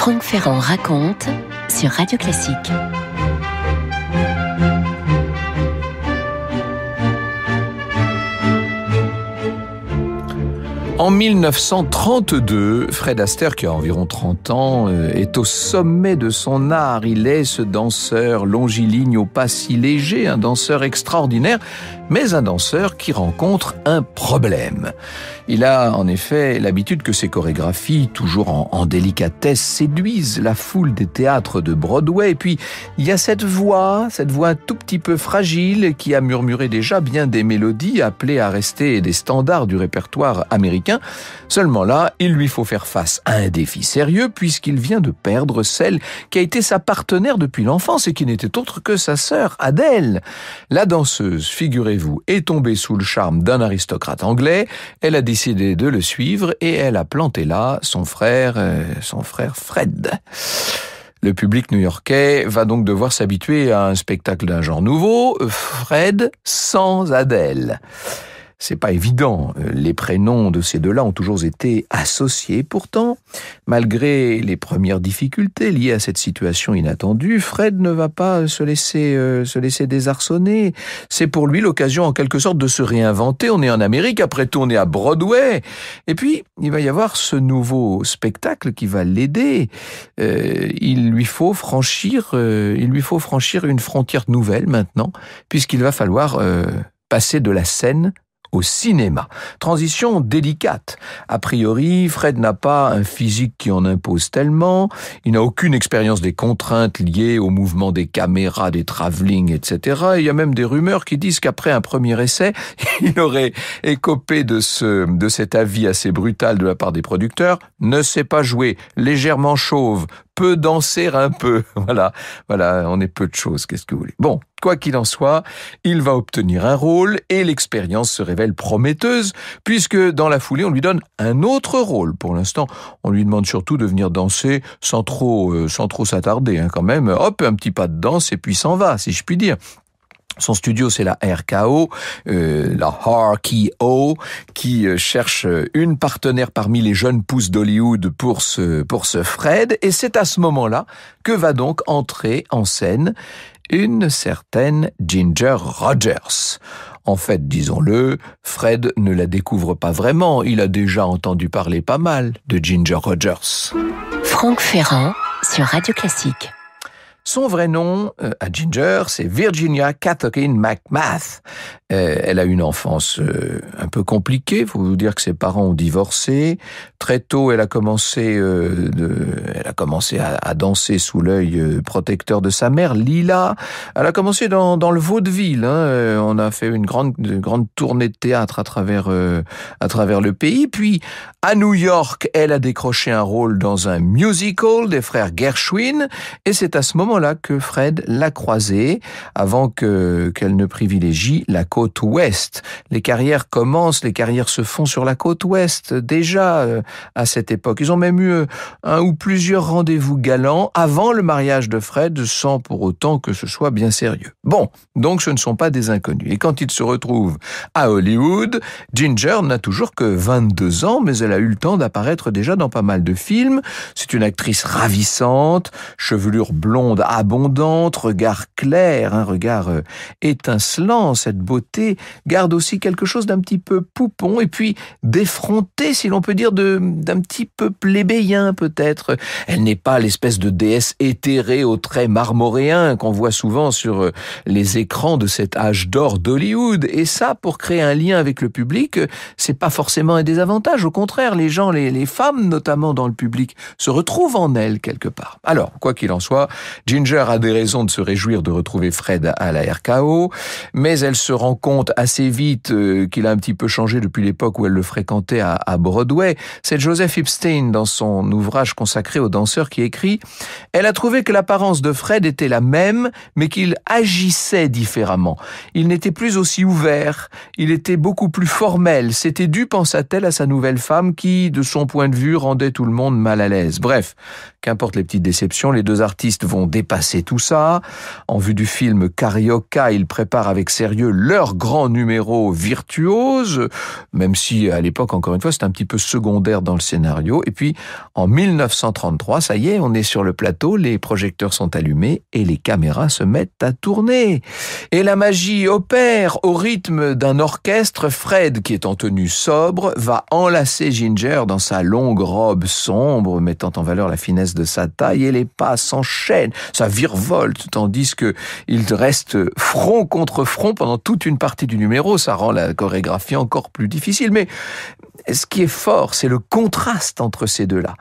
Franck Ferrand raconte sur Radio Classique. En 1932, Fred Astaire, qui a environ 30 ans, est au sommet de son art. Il est ce danseur longiligne au pas si léger, un danseur extraordinaire, mais un danseur qui rencontre un problème. Il a en effet l'habitude que ses chorégraphies, toujours en délicatesse, séduisent la foule des théâtres de Broadway. Et puis, il y a cette voix un tout petit peu fragile qui a murmuré déjà bien des mélodies appelées à rester des standards du répertoire américain. Seulement là, il lui faut faire face à un défi sérieux puisqu'il vient de perdre celle qui a été sa partenaire depuis l'enfance et qui n'était autre que sa sœur Adele. La danseuse, figurez-vous, est tombée sous le charme d'un aristocrate anglais. Elle a décidé de le suivre et elle a planté là son frère Fred. Le public new-yorkais va donc devoir s'habituer à un spectacle d'un genre nouveau, Fred sans Adele. C'est pas évident. Les prénoms de ces deux-là ont toujours été associés. Pourtant, malgré les premières difficultés liées à cette situation inattendue, Fred ne va pas se laisser désarçonner. C'est pour lui l'occasion en quelque sorte de se réinventer. On est en Amérique, après tout on est à Broadway. Et puis, il va y avoir ce nouveau spectacle qui va l'aider. Il lui faut franchir une frontière nouvelle maintenant, puisqu'il va falloir passer de la scène au cinéma. Transition délicate. A priori, Fred n'a pas un physique qui en impose tellement, il n'a aucune expérience des contraintes liées au mouvement des caméras, des travelling, etc. Il y a même des rumeurs qui disent qu'après un premier essai, il aurait écopé de cet avis assez brutal de la part des producteurs, ne sait pas jouer, légèrement chauve, peut danser un peu. Voilà, on est peu de choses, qu'est-ce que vous voulez. Bon, quoi qu'il en soit, il va obtenir un rôle et l'expérience se révèle prometteuse puisque dans la foulée, on lui donne un autre rôle. Pour l'instant, on lui demande surtout de venir danser sans trop s'attarder, quand même. Hop, un petit pas de danse et puis s'en va, si je puis dire. Son studio, c'est la RKO, la RKO, qui cherche une partenaire parmi les jeunes pousses d'Hollywood pour ce Fred. Et c'est à ce moment-là que va donc entrer en scène une certaine Ginger Rogers. En fait, disons-le, Fred ne la découvre pas vraiment. Il a déjà entendu parler pas mal de Ginger Rogers. Franck Ferrand sur Radio Classique. Son vrai nom à Ginger, c'est Virginia Catherine McMath. Elle a une enfance un peu compliquée. Faut vous dire que ses parents ont divorcé. Très tôt, elle a commencé à danser sous l'œil protecteur de sa mère, Lila. Elle a commencé dans le vaudeville. On a fait une grande tournée de théâtre à travers le pays. Puis à New York, elle a décroché un rôle dans un musical des frères Gershwin. Et c'est à ce moment-là que Fred l'a croisée, avant qu'elle ne privilégie la côte ouest. Les carrières se font sur la côte ouest, déjà à cette époque. Ils ont même eu un ou plusieurs rendez-vous galants avant le mariage de Fred, sans pour autant que ce soit bien sérieux. Bon, donc ce ne sont pas des inconnus. Et quand ils se retrouvent à Hollywood, Ginger n'a toujours que 22 ans, mais elle a eu le temps d'apparaître déjà dans pas mal de films. C'est une actrice ravissante, chevelure blonde abondante, regard clair, un regard étincelant. Cette beauté garde aussi quelque chose d'un petit peu poupon et puis d'effronté, si l'on peut dire, d'un petit peu plébéien peut-être. Elle n'est pas l'espèce de déesse éthérée aux traits marmoréens qu'on voit souvent sur les écrans de cet âge d'or d'Hollywood. Et ça, pour créer un lien avec le public, c'est pas forcément un désavantage. Au contraire, les gens, les femmes notamment dans le public, se retrouvent en elle quelque part. Alors, quoi qu'il en soit, Ginger a des raisons de se réjouir de retrouver Fred à la RKO, mais elle se rend compte assez vite qu'il a un petit peu changé depuis l'époque où elle le fréquentait à Broadway. C'est Joseph Epstein, dans son ouvrage consacré aux danseurs, qui écrit « Elle a trouvé que l'apparence de Fred était la même, mais qu'il agissait différemment. Il n'était plus aussi ouvert, il était beaucoup plus formel. C'était dû, pensa-t-elle, à sa nouvelle femme qui, de son point de vue, rendait tout le monde mal à l'aise. Bref, qu'importe les petites déceptions, les deux artistes vont dépasser tout ça. En vue du film Carioca, ils préparent avec sérieux leur grand numéro virtuose, même si à l'époque, encore une fois, c'était un petit peu secondaire dans le scénario. Et puis, en 1933, 3, ça y est, on est sur le plateau, les projecteurs sont allumés et les caméras se mettent à tourner. Et la magie opère au rythme d'un orchestre. Fred, qui est en tenue sobre, va enlacer Ginger dans sa longue robe sombre, mettant en valeur la finesse de sa taille, et les pas s'enchaînent, ça virevolte, tandis que il reste front contre front pendant toute une partie du numéro. Ça rend la chorégraphie encore plus difficile. Mais ce qui est fort, c'est le contraste entre ces deux-là.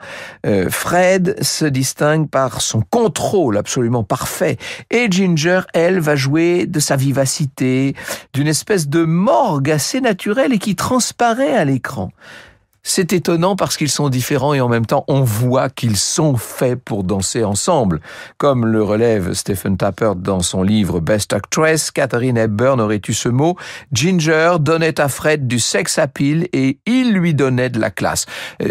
Fred se distingue par son contrôle absolument parfait, et Ginger, elle, va jouer de sa vivacité, d'une espèce de morgue assez naturelle et qui transparaît à l'écran. C'est étonnant parce qu'ils sont différents et en même temps on voit qu'ils sont faits pour danser ensemble. Comme le relève Stephen Tappert dans son livre Best Actress, Katharine Hepburn aurait eu ce mot: Ginger donnait à Fred du sex appeal et il lui donnait de la classe.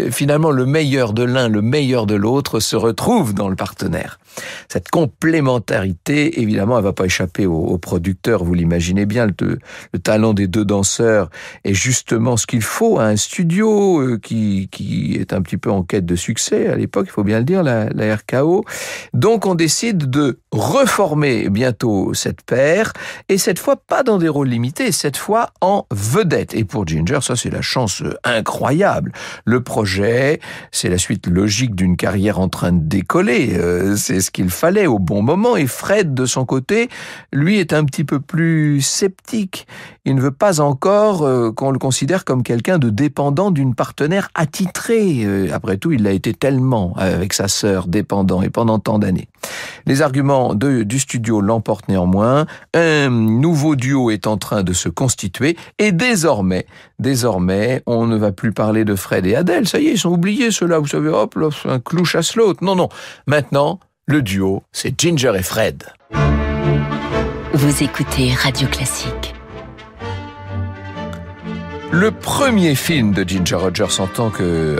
Finalement, le meilleur de l'un, le meilleur de l'autre se retrouve dans le partenaire. Cette complémentarité, évidemment, elle va pas échapper aux producteurs, vous l'imaginez bien, le talent des deux danseurs est justement ce qu'il faut à un studio qui est un petit peu en quête de succès à l'époque, il faut bien le dire, la RKO. Donc on décide de reformer bientôt cette paire, et cette fois pas dans des rôles limités, cette fois en vedette. Et pour Ginger, ça c'est la chance incroyable. Le projet, c'est la suite logique d'une carrière en train de décoller, c'est ce qu'il fallait au bon moment. Et Fred, de son côté, lui est un petit peu plus sceptique. Il ne veut pas encore qu'on le considère comme quelqu'un de dépendant d'une partenaire attitrée. Après tout, il l'a été tellement avec sa sœur, dépendant, et pendant tant d'années. Les arguments du studio l'emportent néanmoins. Un nouveau duo est en train de se constituer, et désormais, on ne va plus parler de Fred et Adèle. Ça y est, ils sont oubliés, ceux-là. Vous savez, hop, là, un clou chasse l'autre. Non. Maintenant, le duo, c'est Ginger et Fred. Vous écoutez Radio Classique. Le premier film de Ginger Rogers en tant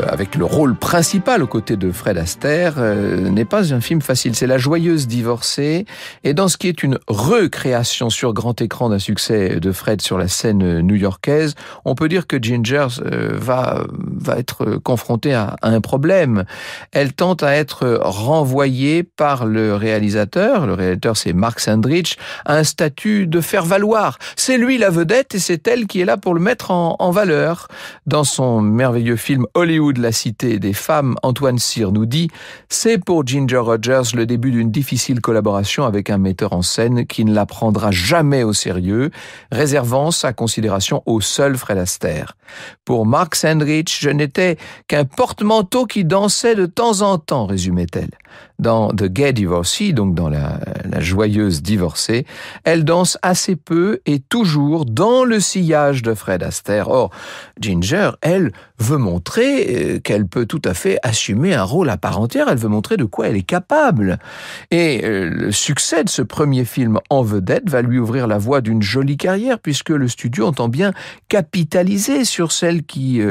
avec le rôle principal aux côtés de Fred Astaire n'est pas un film facile. C'est La Joyeuse divorcée, et dans ce qui est une recréation sur grand écran d'un succès de Fred sur la scène new-yorkaise, on peut dire que Ginger va être confrontée à un problème. Elle tente à être renvoyée par le réalisateur. Le réalisateur, c'est Mark Sandrich, à un statut de faire-valoir. C'est lui la vedette et c'est elle qui est là pour le mettre en valeur. Dans son merveilleux film Hollywood, la cité des femmes, Antoine Cyr nous dit « C'est pour Ginger Rogers le début d'une difficile collaboration avec un metteur en scène qui ne la prendra jamais au sérieux, réservant sa considération au seul Fred Astaire. Pour Mark Sandrich, je n'étais qu'un porte-manteau qui dansait de temps en temps, résumait-elle. Dans The Gay Divorcee, donc dans la joyeuse divorcée, elle danse assez peu et toujours dans le sillage de Fred Astaire. Or, Ginger, elle, veut montrer qu'elle peut tout à fait assumer un rôle à part entière, elle veut montrer de quoi elle est capable. Et le succès de ce premier film en vedette va lui ouvrir la voie d'une jolie carrière, puisque le studio entend bien capitaliser sur celle qui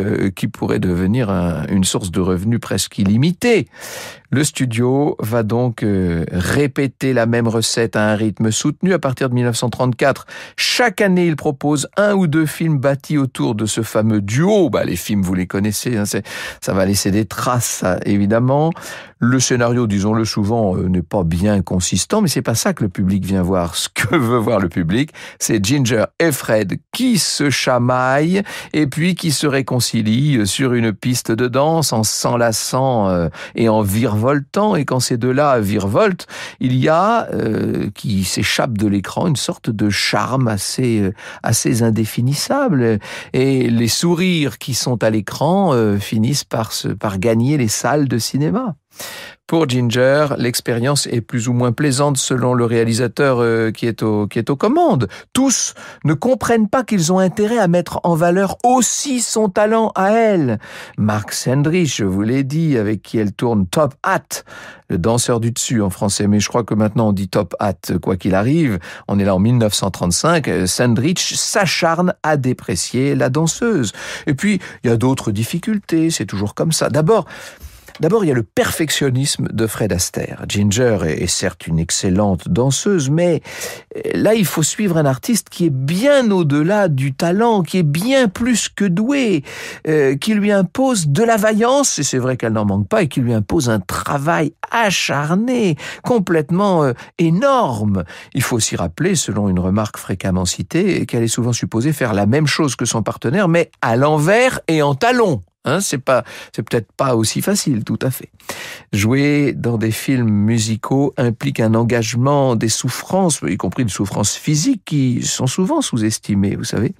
pourrait devenir une source de revenus presque illimitée. Le studio va donc répéter la même recette à un rythme soutenu à partir de 1934. Chaque année, il propose 1 ou 2 films bâtis autour de ce fameux duo. Les films, vous les connaissez, hein, ça va laisser des traces, ça, évidemment. Le scénario, disons-le souvent, n'est pas bien consistant, mais c'est pas ça que le public vient voir. Ce que veut voir le public, c'est Ginger et Fred qui se chamaillent et puis qui se réconcilient sur une piste de danse en s'enlaçant et en virevoltant. Et quand ces deux-là virevoltent, il y a qui s'échappe de l'écran une sorte de charme assez indéfinissable. Et les sourires qui sont à l'écran finissent par gagner les salles de cinéma. Pour Ginger, l'expérience est plus ou moins plaisante selon le réalisateur qui est aux commandes. Tous ne comprennent pas qu'ils ont intérêt à mettre en valeur aussi son talent à elle. Mark Sandrich, je vous l'ai dit, avec qui elle tourne Top Hat, le danseur du dessus en français, mais je crois que maintenant on dit Top Hat, quoi qu'il arrive. On est là en 1935, Sandrich s'acharne à déprécier la danseuse. Et puis, il y a d'autres difficultés, c'est toujours comme ça. D'abord, D'abord, il y a le perfectionnisme de Fred Astaire. Ginger est certes une excellente danseuse, mais là, il faut suivre un artiste qui est bien au-delà du talent, qui est bien plus que doué, qui lui impose de la vaillance, et c'est vrai qu'elle n'en manque pas, et qui lui impose un travail acharné, complètement énorme. Il faut aussi rappeler, selon une remarque fréquemment citée, qu'elle est souvent supposée faire la même chose que son partenaire, mais à l'envers et en talons. C'est peut-être pas aussi facile, tout à fait. Jouer dans des films musicaux implique un engagement, des souffrances, y compris des souffrances physiques qui sont souvent sous-estimées, vous savez.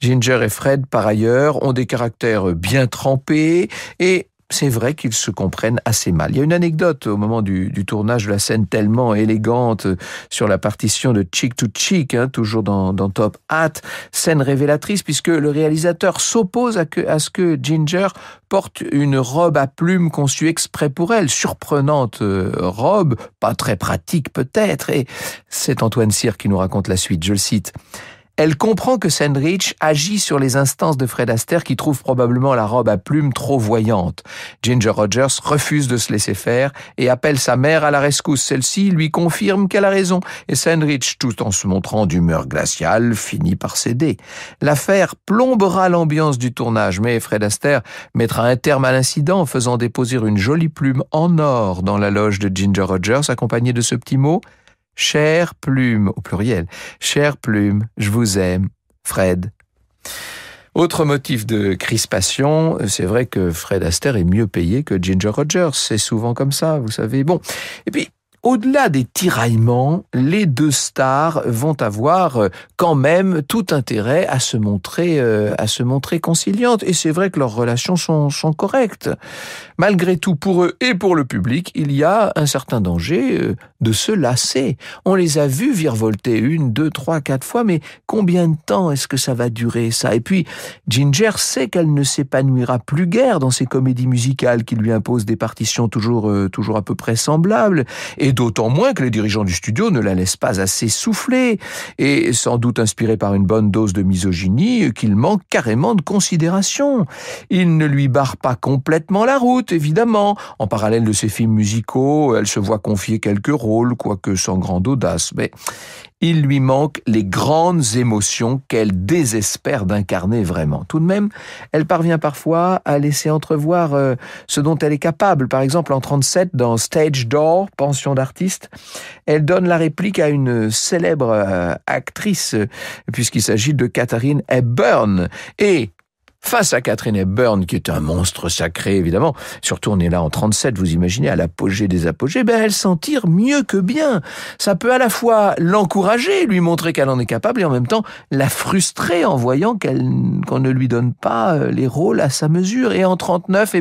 Ginger et Fred, par ailleurs, ont des caractères bien trempés et c'est vrai qu'ils se comprennent assez mal. Il y a une anecdote au moment du tournage de la scène tellement élégante sur la partition de Cheek to Cheek, toujours dans Top Hat, scène révélatrice puisque le réalisateur s'oppose à ce que Ginger porte une robe à plumes conçue exprès pour elle, surprenante robe, pas très pratique peut-être, et c'est Antoine Cyr qui nous raconte la suite, je le cite. Elle comprend que Sandrich agit sur les instances de Fred Astaire qui trouve probablement la robe à plumes trop voyante. Ginger Rogers refuse de se laisser faire et appelle sa mère à la rescousse. Celle-ci lui confirme qu'elle a raison et Sandrich, tout en se montrant d'humeur glaciale, finit par céder. L'affaire plombera l'ambiance du tournage, mais Fred Astaire mettra un terme à l'incident en faisant déposer une jolie plume en or dans la loge de Ginger Rogers, accompagnée de ce petit mot « Chère plume, au pluriel, chère plume, je vous aime, Fred. » Autre motif de crispation, c'est vrai que Fred Astaire est mieux payé que Ginger Rogers. C'est souvent comme ça, vous savez. Bon, et puis, au-delà des tiraillements, les deux stars vont avoir quand même tout intérêt à se montrer conciliantes. Et c'est vrai que leurs relations sont correctes. Malgré tout, pour eux et pour le public, il y a un certain danger de se lasser. On les a vus virevolter 1, 2, 3, 4 fois, mais combien de temps est-ce que ça va durer, ça? Et puis, Ginger sait qu'elle ne s'épanouira plus guère dans ces comédies musicales qui lui imposent des partitions toujours à peu près semblables. Et d'autant moins que les dirigeants du studio ne la laissent pas assez souffler, et sans doute inspirés par une bonne dose de misogynie, qu'il manque carrément de considération. Ils ne lui barrent pas complètement la route, évidemment. En parallèle de ses films musicaux, elle se voit confier quelques rôles, quoique sans grande audace, mais il lui manque les grandes émotions qu'elle désespère d'incarner vraiment. Tout de même, elle parvient parfois à laisser entrevoir ce dont elle est capable. Par exemple, en 1937, dans Stage Door, Pension d'artiste, elle donne la réplique à une célèbre actrice, puisqu'il s'agit de Katharine Hepburn. Et face à Katharine Hepburn, qui est un monstre sacré, évidemment, surtout on est là en 1937, vous imaginez, à l'apogée des apogées, elle s'en tire mieux que bien. Ça peut à la fois l'encourager, lui montrer qu'elle en est capable, et en même temps la frustrer en voyant qu'on ne lui donne pas les rôles à sa mesure. Et en 1939,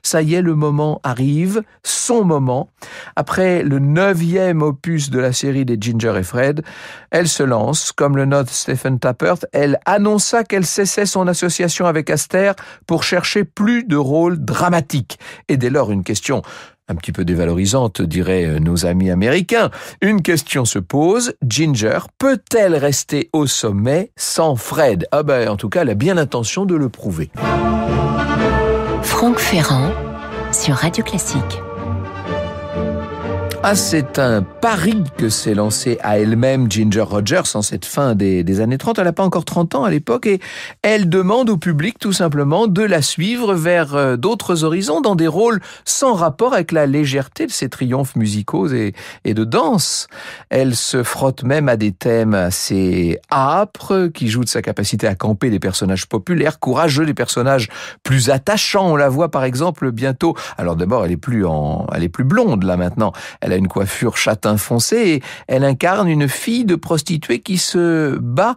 ça y est, le moment arrive, son moment. Après le 9e opus de la série des Ginger et Fred, elle se lance, comme le note Stephen Tappert, elle annonça qu'elle cessait son association avec Astaire pour chercher plus de rôles dramatiques. Et dès lors, une question un petit peu dévalorisante, diraient nos amis américains. Une question se pose, Ginger peut-elle rester au sommet sans Fred? En tout cas, elle a bien l'intention de le prouver. Franck Ferrand sur Radio Classique. C'est un pari que s'est lancé à elle-même Ginger Rogers en cette fin des années 30. Elle n'a pas encore 30 ans à l'époque et elle demande au public tout simplement de la suivre vers d'autres horizons dans des rôles sans rapport avec la légèreté de ses triomphes musicaux et de danse. Elle se frotte même à des thèmes assez âpres qui jouent de sa capacité à camper des personnages populaires, courageux, des personnages plus attachants. On la voit par exemple bientôt. Alors d'abord, elle est plus blonde là maintenant. Elle a une coiffure châtain foncé et elle incarne une fille de prostituée qui se bat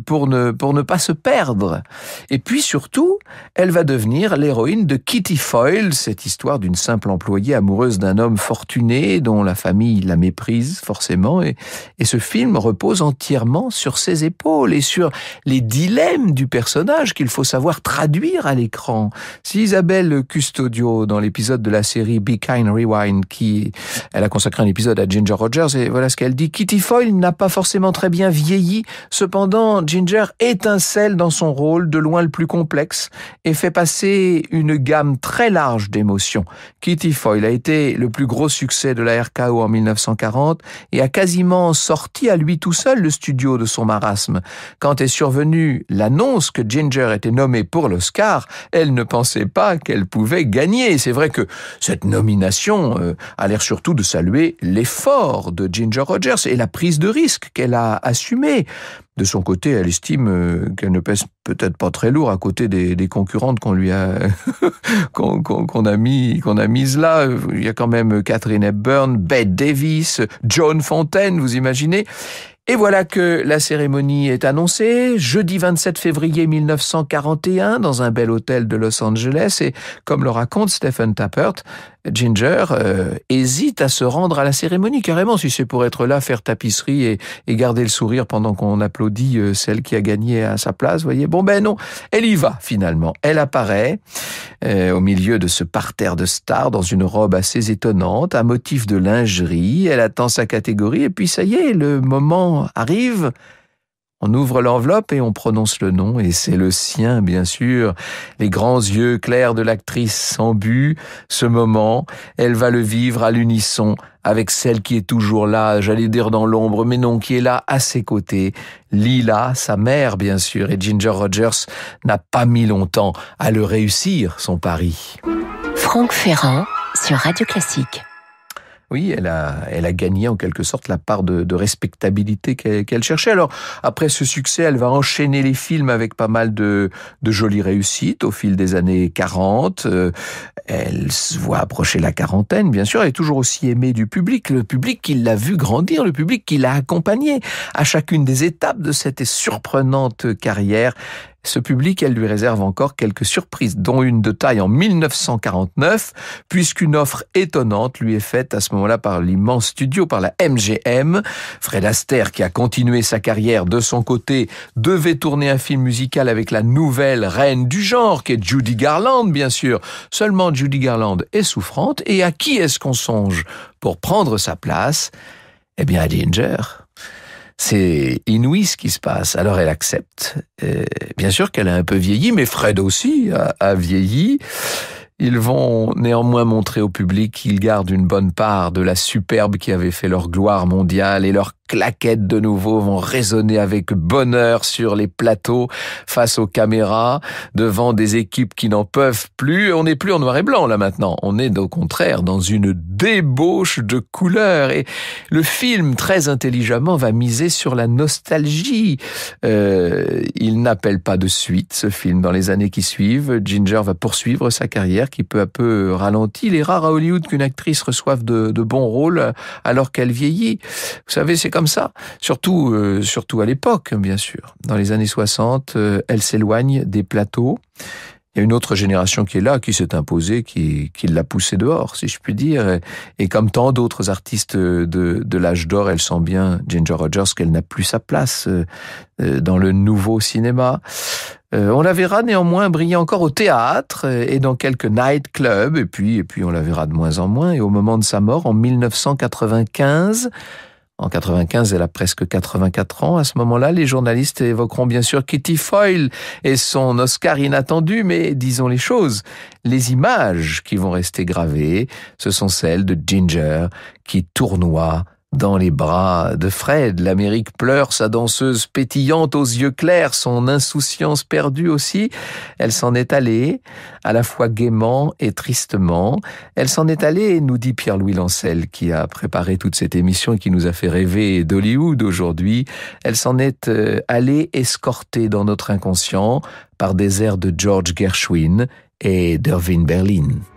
pour ne pas se perdre. Et puis surtout, elle va devenir l'héroïne de Kitty Foyle, cette histoire d'une simple employée amoureuse d'un homme fortuné dont la famille la méprise forcément. Et ce film repose entièrement sur ses épaules et sur les dilemmes du personnage qu'il faut savoir traduire à l'écran. Si Isabelle Custodio, dans l'épisode de la série Be Kind Rewind, qui Elle a consacré un épisode à Ginger Rogers et voilà ce qu'elle dit. Kitty Foyle n'a pas forcément très bien vieilli. Cependant, Ginger étincelle dans son rôle, de loin le plus complexe, et fait passer une gamme très large d'émotions. Kitty Foyle a été le plus gros succès de la RKO en 1940 et a quasiment sorti à lui tout seul le studio de son marasme. Quand est survenue l'annonce que Ginger était nommée pour l'Oscar, elle ne pensait pas qu'elle pouvait gagner. C'est vrai que cette nomination a l'air surtout de saluer l'effort de Ginger Rogers et la prise de risque qu'elle a assumée. De son côté, elle estime qu'elle ne pèse peut-être pas très lourd à côté des concurrentes qu'on lui a qu'on a mises là. Il y a quand même Katharine Hepburn, Bette Davis, Joan Fontaine, vous imaginez. Et voilà que la cérémonie est annoncée, jeudi 27 février 1941, dans un bel hôtel de Los Angeles. Et comme le raconte Stephen Tappert, Ginger hésite à se rendre à la cérémonie, carrément, si c'est pour être là, faire tapisserie et garder le sourire pendant qu'on applaudit celle qui a gagné à sa place, voyez. Bon ben non, elle y va finalement. Elle apparaît au milieu de ce parterre de stars dans une robe assez étonnante, à motif de lingerie. Elle attend sa catégorie et puis ça y est, le moment arrive. On ouvre l'enveloppe et on prononce le nom, et c'est le sien, bien sûr. Les grands yeux clairs de l'actrice s'embuent. Ce moment, elle va le vivre à l'unisson avec celle qui est toujours là, j'allais dire dans l'ombre, mais non, qui est là à ses côtés. Lila, sa mère, bien sûr, et Ginger Rogers n'a pas mis longtemps à le réussir, son pari. Franck Ferrand sur Radio Classique. Oui, elle a gagné en quelque sorte la part de respectabilité qu'elle cherchait. Alors, après ce succès, elle va enchaîner les films avec pas mal de jolies réussites au fil des années 40. Elle se voit approcher la quarantaine, bien sûr. Elle est toujours aussi aimée du public, le public qui l'a vu grandir, le public qui l'a accompagnée à chacune des étapes de cette surprenante carrière. Ce public, elle lui réserve encore quelques surprises, dont une de taille en 1949, puisqu'une offre étonnante lui est faite à ce moment-là par l'immense studio, par la MGM. Fred Astaire, qui a continué sa carrière de son côté, devait tourner un film musical avec la nouvelle reine du genre, qui est Judy Garland, bien sûr. Seulement Judy Garland est souffrante, et à qui est-ce qu'on songe pour prendre sa place? Eh bien, à Ginger. C'est inouï ce qui se passe. Alors elle accepte. Bien sûr qu'elle a un peu vieilli, mais Fred aussi a vieilli. Ils vont néanmoins montrer au public qu'ils gardent une bonne part de la superbe qui avait fait leur gloire mondiale, et leurs claquettes de nouveau vont résonner avec bonheur sur les plateaux face aux caméras, devant des équipes qui n'en peuvent plus. On n'est plus en noir et blanc là maintenant, on est au contraire dans une débauche de couleurs, et le film très intelligemment va miser sur la nostalgie. Il n'appelle pas de suite, ce film. Dans les années qui suivent, Ginger va poursuivre sa carrière qui peu à peu ralentit. Il est rare à Hollywood qu'une actrice reçoive de bons rôles alors qu'elle vieillit. Vous savez, c'est comme ça. Surtout à l'époque, bien sûr. Dans les années 60, elle s'éloigne des plateaux. Il y a une autre génération qui est là, qui s'est imposée, qui l'a poussée dehors, si je puis dire. Et comme tant d'autres artistes de l'âge d'or, elle sent bien, Ginger Rogers, qu'elle n'a plus sa place dans le nouveau cinéma. On la verra néanmoins briller encore au théâtre et dans quelques nightclubs, et puis on la verra de moins en moins. Et au moment de sa mort, en 1995, en 95, elle a presque 84 ans. À ce moment-là, les journalistes évoqueront bien sûr Kitty Foyle et son Oscar inattendu, mais disons les choses. Les images qui vont rester gravées, ce sont celles de Ginger qui tournoie dans les bras de Fred. L'Amérique pleure sa danseuse pétillante aux yeux clairs, son insouciance perdue aussi. Elle s'en est allée, à la fois gaiement et tristement. Elle s'en est allée, nous dit Pierre-Louis Lancel, qui a préparé toute cette émission et qui nous a fait rêver d'Hollywood aujourd'hui. Elle s'en est allée escortée dans notre inconscient par des airs de George Gershwin et d'Irving Berlin.